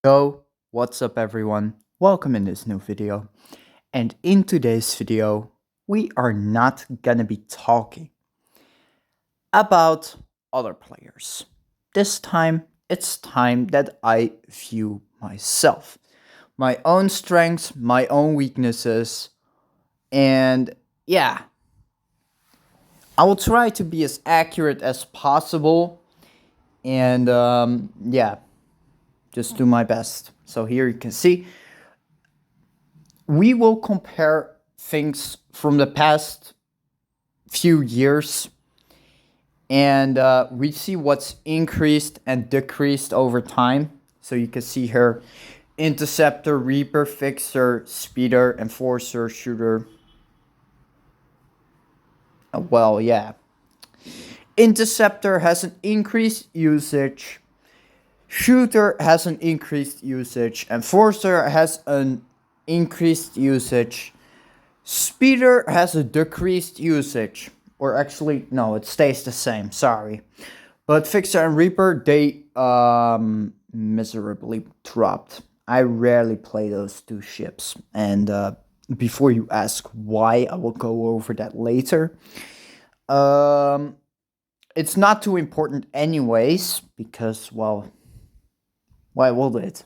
Yo, what's up everyone? Welcome in this new video. And in today's video, we are not gonna be talking about other players. This time, it's time that I view myself. My own strengths, my own weaknesses, and yeah. I will try to be as accurate as possible and yeah, just do my best. So here you can see we will compare things from the past few years and we see what's increased and decreased over time. So you can see here interceptor, reaper, fixer, speeder, enforcer, shooter. Well, yeah. Interceptor has an increased usage. Shooter has an increased usage. Enforcer has an increased usage. Speeder has a decreased usage. Or actually, no, it stays the same. Sorry. But Fixer and Reaper, they miserably dropped. I rarely play those two ships. And before you ask why, I will go over that later. It's not too important anyways, because, well, why will it?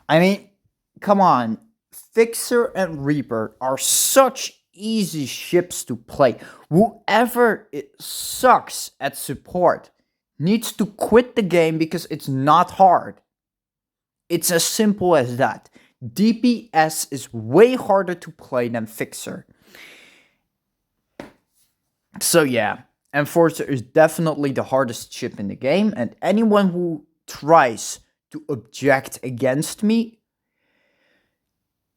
I mean, come on. Fixer and Reaper are such easy ships to play. Whoever sucks at support needs to quit the game because it's not hard. It's as simple as that. DPS is way harder to play than Fixer. So yeah, Enforcer is definitely the hardest ship in the game, and anyone who tries to object against me,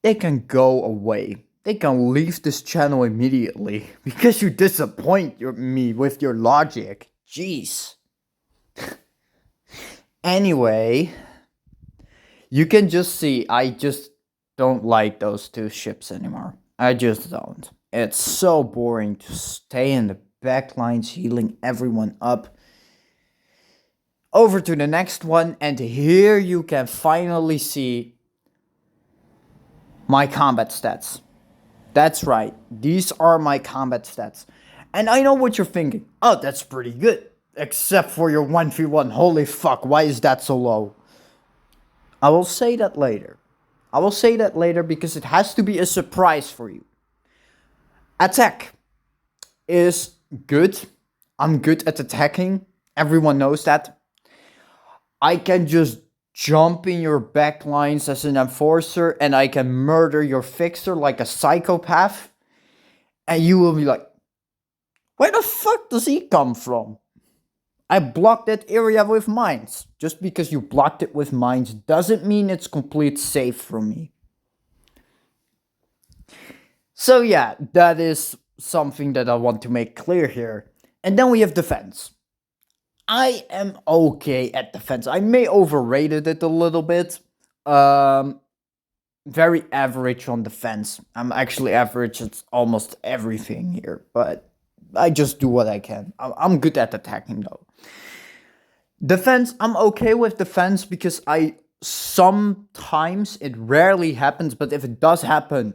they can go away. They can leave this channel immediately because you disappoint me with your logic. Jeez. Anyway, you can just see I just don't like those two ships anymore. I just don't. It's so boring to stay in the back lines healing everyone up. Over to the next one, and here you can finally see my combat stats. That's right, these are my combat stats. And I know what you're thinking. Oh, that's pretty good. Except for your 1v1. Holy fuck, why is that so low? I will say that later. I will say that later because it has to be a surprise for you. Attack is good. I'm good at attacking. Everyone knows that. I can just jump in your backlines as an enforcer and I can murder your fixer like a psychopath. And you will be like, where the fuck does he come from? I blocked that area with mines. Just because you blocked it with mines doesn't mean it's complete safe from me. So yeah, that is something that I want to make clear here. And then we have defense. I am okay at defense. I may overrated it a little bit. Very average on defense. I'm actually average at almost everything here, but I just do what I can. I'm good at attacking though. Defense, I'm okay with defense because sometimes, it rarely happens, but if it does happen,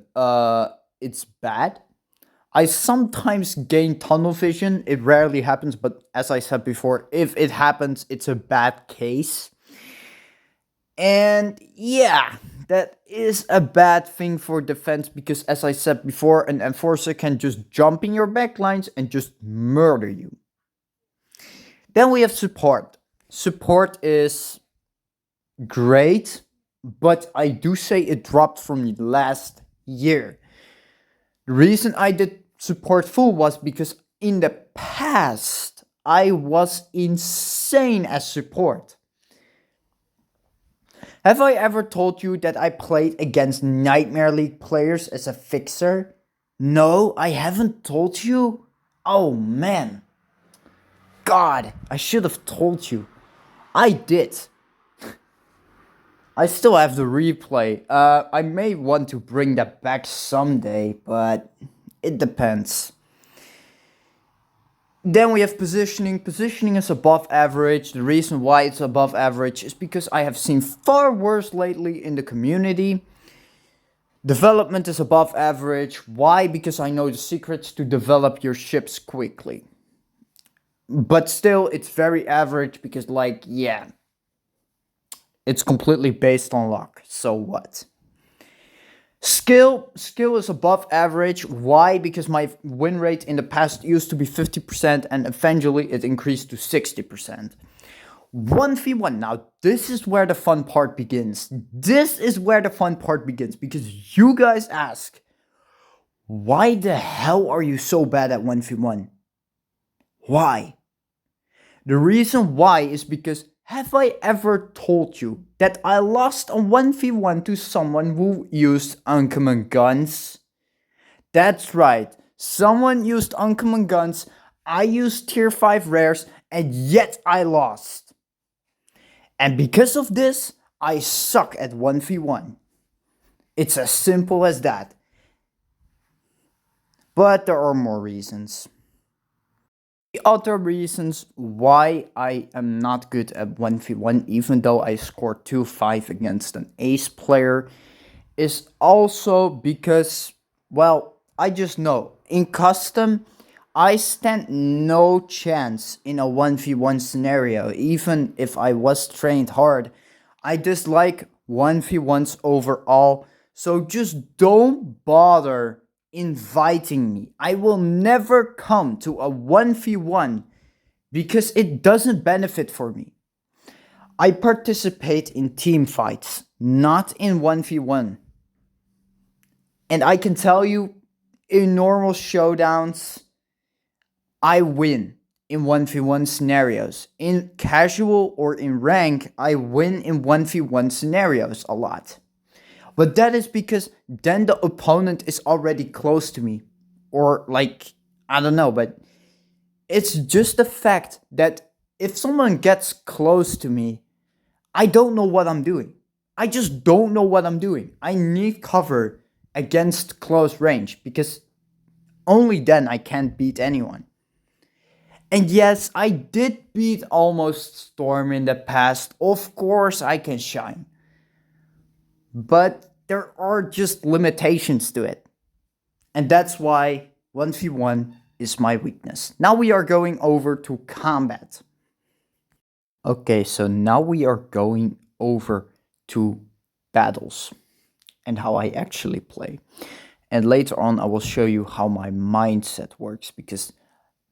it's bad. I sometimes gain tunnel vision. It rarely happens, but as I said before, if it happens, it's a bad case. And yeah, that is a bad thing for defense because, as I said before, an enforcer can just jump in your backlines and just murder you. Then we have support. Support is great, but I do say it dropped from last year. The reason I did support full was because in the past, I was insane as support. Have I ever told you that I played against Nightmare League players as a fixer? No, I haven't told you? Oh man. God, I should have told you. I did. I still have the replay. I may want to bring that back someday, but it depends. Then we have positioning. Positioning is above average. The reason why it's above average is because I have seen far worse lately in the community. Development is above average. Why? Because I know the secrets to develop your ships quickly. But still, it's very average because, like, yeah, it's completely based on luck. So what? Skill is above average. Why? Because my win rate in the past used to be 50% and eventually it increased to 60%. 1v1. Now, this is where the fun part begins. This is where the fun part begins because you guys ask, why the hell are you so bad at 1v1? Why? The reason why is because have I ever told you that I lost a 1v1 to someone who used uncommon guns? That's right, someone used uncommon guns, I used tier 5 rares, and yet I lost. And because of this, I suck at 1v1. It's as simple as that. But there are more reasons. The other reasons why I am not good at 1v1, even though I scored 2-5 against an ace player, is also because, well, I just know. In custom, I stand no chance in a 1v1 scenario, even if I was trained hard. I dislike 1v1s overall, so just don't bother inviting me. I will never come to a 1v1 because it doesn't benefit for me. I participate in team fights, not in 1v1. And I can tell you, in normal showdowns, I win in 1v1 scenarios. In casual or in rank, I win in 1v1 scenarios a lot. But that is because then the opponent is already close to me. Or like, I don't know, but it's just the fact that if someone gets close to me, I don't know what I'm doing. I just don't know what I'm doing. I need cover against close range because only then I can't beat anyone. And yes, I did beat Almost Storm in the past. Of course I can shine. But there are just limitations to it. And that's why 1v1 is my weakness. Now we are going over to combat. Okay, so now we are going over to battles and how I actually play. And later on I will show you how my mindset works because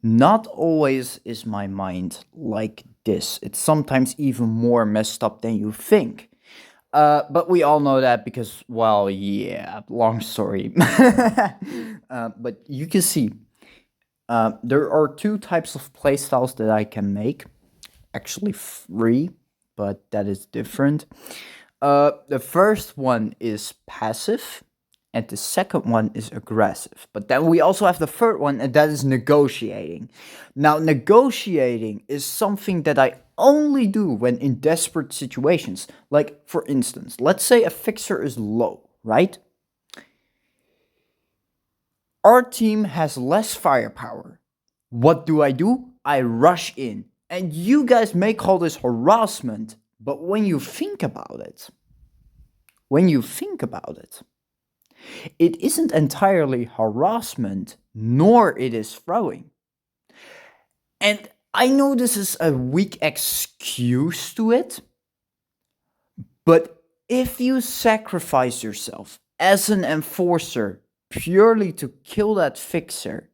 not always is my mind like this. It's sometimes even more messed up than you think. But we all know that because, well, yeah, long story. But you can see, there are two types of playstyles that I can make. Actually, three, but that is different. The first one is passive, and the second one is aggressive. But then we also have the third one, and that is negotiating. Now, negotiating is something that I only do when in desperate situations. Like, for instance, let's say a fixer is low, right? Our team has less firepower. What do? I rush in. And you guys may call this harassment, but when you think about it, it isn't entirely harassment, nor it is throwing. And I know this is a weak excuse to it, but if you sacrifice yourself as an enforcer purely to kill that fixer,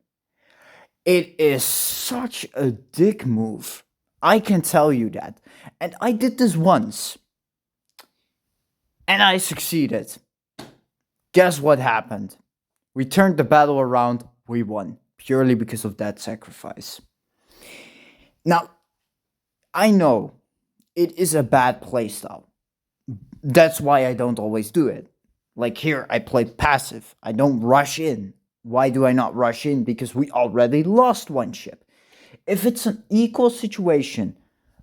it is such a dick move. I can tell you that. And I did this once. And I succeeded. Guess what happened? We turned the battle around, we won. Purely because of that sacrifice. Now, I know it is a bad playstyle. That's why I don't always do it. Like here, I play passive. I don't rush in. Why do I not rush in? Because we already lost one ship. If it's an equal situation,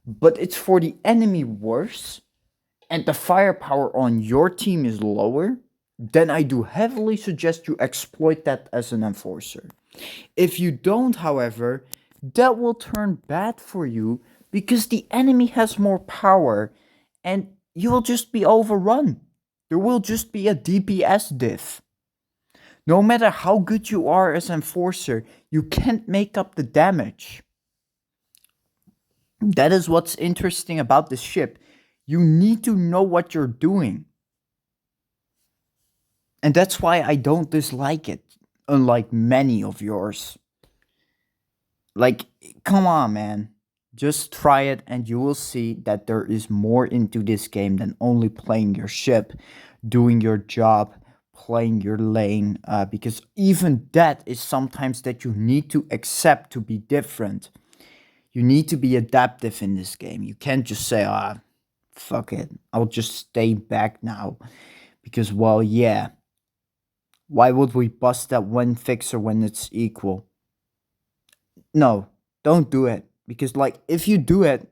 but it's for the enemy worse, and the firepower on your team is lower, then I do heavily suggest you exploit that as an enforcer. If you don't, however, that will turn bad for you because the enemy has more power and you will just be overrun. There will just be a DPS diff. No matter how good you are as enforcer, you can't make up the damage. That is what's interesting about this ship. You need to know what you're doing. And that's why I don't dislike it, unlike many of yours. Like, come on, man. Just try it and you will see that there is more into this game than only playing your ship, doing your job, playing your lane. Because even that is sometimes that you need to accept to be different. You need to be adaptive in this game. You can't just say, fuck it, I'll just stay back now. Because, well, yeah. Why would we bust that one fixer when it's equal? No, don't do it. Because, like, if you do it,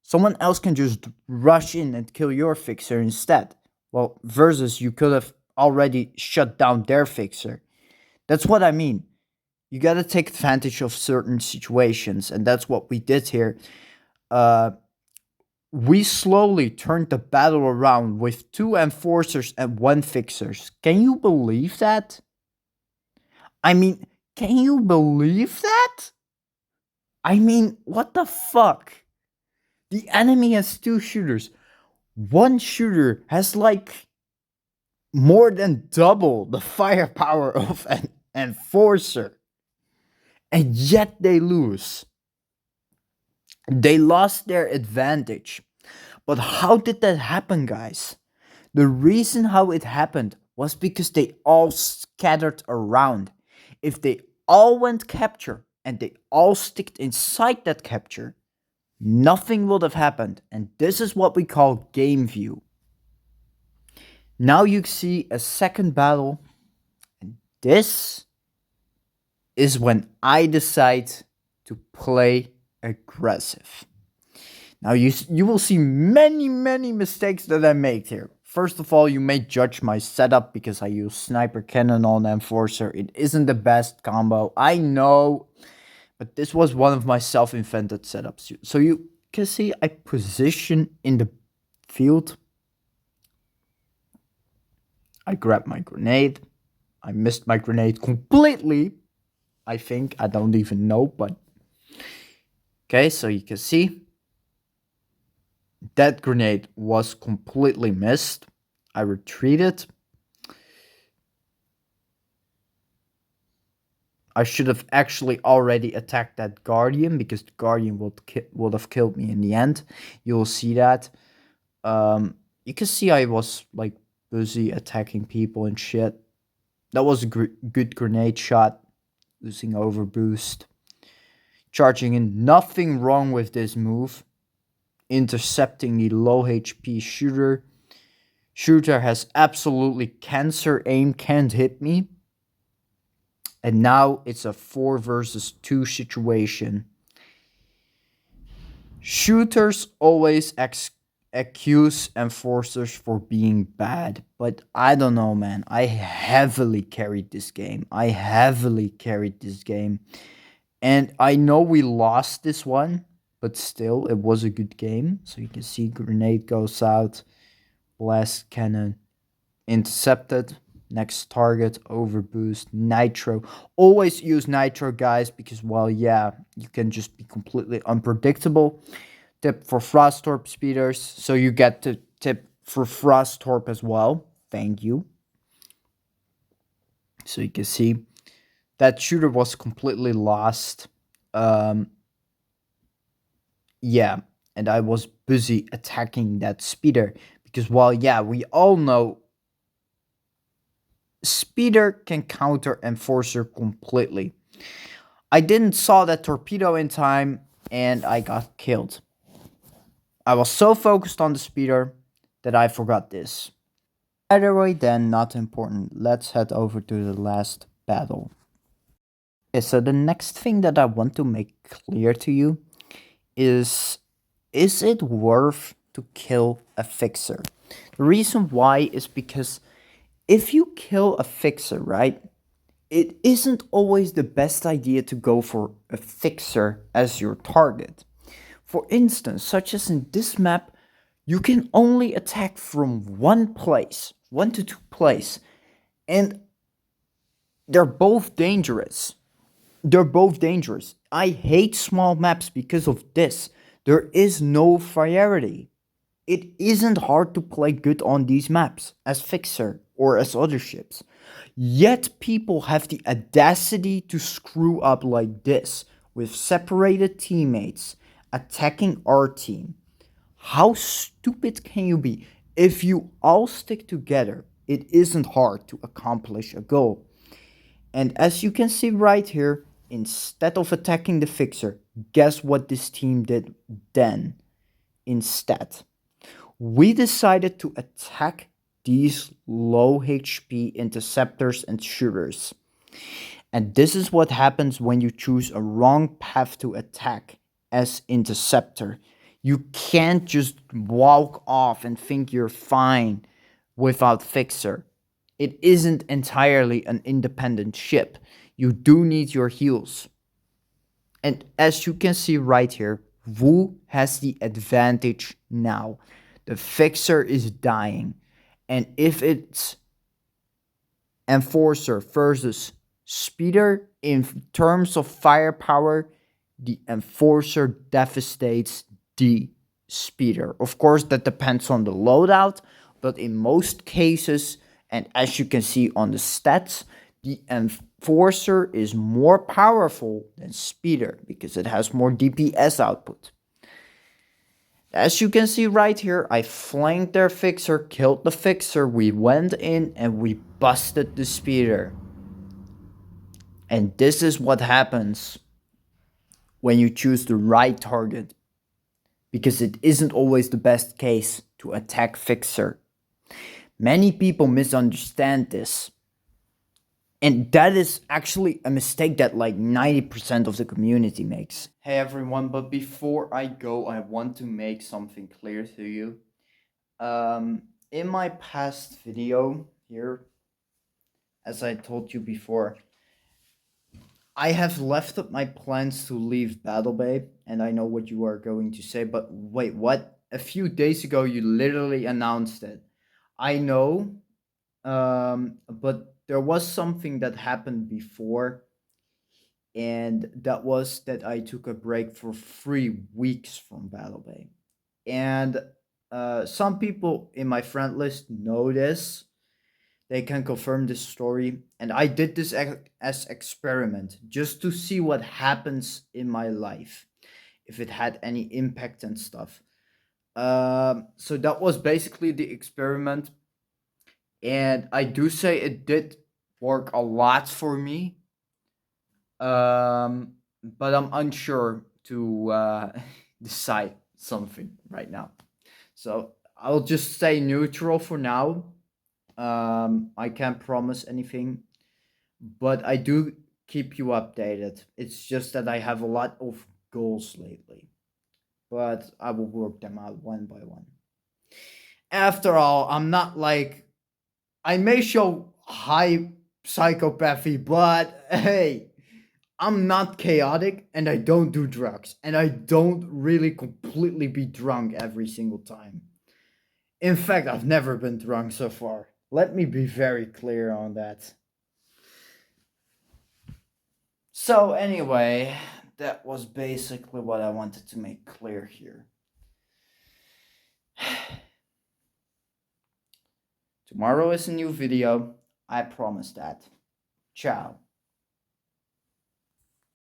someone else can just rush in and kill your fixer instead. Well, versus you could have already shut down their fixer. That's what I mean. You gotta take advantage of certain situations, and that's what we did here. We slowly turned the battle around with 2 enforcers and 1 fixers. Can you believe that? I mean, can you believe that? I mean, what the fuck? The enemy has 2 shooters. One shooter has like more than double the firepower of an enforcer. And yet they lose. They lost their advantage. But how did that happen, guys? The reason how it happened was because they all scattered around. If they all went capture and they all sticked inside that capture, nothing would have happened. And this is what we call game view. Now you see a second battle. And this is when I decide to play aggressive. Now you will see many mistakes that I made here. First of all, you may judge my setup because I use sniper cannon on enforcer. It isn't the best combo, I know, but this was one of my self-invented setups. So you can see I position in the field. I grab my grenade. I missed my grenade completely. I think, I don't even know, but okay, so you can see that grenade was completely missed. I retreated. I should have actually already attacked that Guardian because the Guardian would have killed me in the end. You'll see that. You can see I was like busy attacking people and shit. That was a good grenade shot. Losing overboost. Charging in, nothing wrong with this move. Intercepting the low HP shooter. Shooter has absolutely cancer aim, can't hit me. And now it's a 4 versus 2 situation. Shooters always accuse enforcers for being bad, but I don't know, man. I heavily carried this game. And I know we lost this one, but still, it was a good game. So you can see grenade goes out, blast cannon intercepted. Next target, overboost, nitro. Always use nitro, guys, because, well, yeah, you can just be completely unpredictable. Tip for frost torp speeders, so you get the tip for frost torp as well. Thank you. So you can see that shooter was completely lost. Yeah, and I was busy attacking that speeder because, well, yeah, we all know speeder can counter enforcer completely. I didn't saw that torpedo in time and I got killed. I was so focused on the speeder that I forgot this. Either way, then, not important. Let's head over to the last battle. Okay, so the next thing that I want to make clear to you is it worth to kill a fixer. The reason why is because if you kill a fixer, right, it isn't always the best idea to go for a fixer as your target. For instance, such as in this map, you can only attack from one place, 1 to 2 places, and they're both dangerous. They're both dangerous. I hate small maps because of this. There is no variety. It isn't hard to play good on these maps as Fixer or as other ships. Yet people have the audacity to screw up like this with separated teammates attacking our team. How stupid can you be? If you all stick together, it isn't hard to accomplish a goal. And as you can see right here, instead of attacking the fixer, guess what this team did then? Instead, we decided to attack these low HP interceptors and shooters. And this is what happens when you choose a wrong path to attack as interceptor. You can't just walk off and think you're fine without fixer. It isn't entirely an independent ship. You do need your heals. And as you can see right here, Wu has the advantage now. The fixer is dying. And if it's Enforcer versus Speeder in terms of firepower, the Enforcer devastates the Speeder. Of course, that depends on the loadout, but in most cases, and as you can see on the stats, the Enforcer is more powerful than Speeder because it has more DPS output. As you can see right here, I flanked their fixer, killed the fixer, we went in and we busted the Speeder. And this is what happens when you choose the right target, because it isn't always the best case to attack fixer. Many people misunderstand this. And that is actually a mistake that like 90% of the community makes. Hey everyone, but before I go, I want to make something clear to you. In my past video here, as I told you before, I have left up my plans to leave BattleBay, and I know what you are going to say, but wait, what? A few days ago, you literally announced it. I know, but there was something that happened before, and that was that I took a break for 3 weeks from BattleBay. And some people in my friend list know this. They can confirm this story, and I did this as experiment just to see what happens in my life, if it had any impact and stuff. So that was basically the experiment, and I do say it did work a lot for me. But I'm unsure to decide something right now, so I'll just stay neutral for now. I can't promise anything, but I do keep you updated. It's just that I have a lot of goals lately, but I will work them out one by one. After all, I'm not like, I may show high psychopathy, but hey, I'm not chaotic and I don't do drugs and I don't really completely be drunk every single time. In fact, I've never been drunk so far. Let me be very clear on that. So, anyway, that was basically what I wanted to make clear here. Tomorrow is a new video. I promise that. Ciao.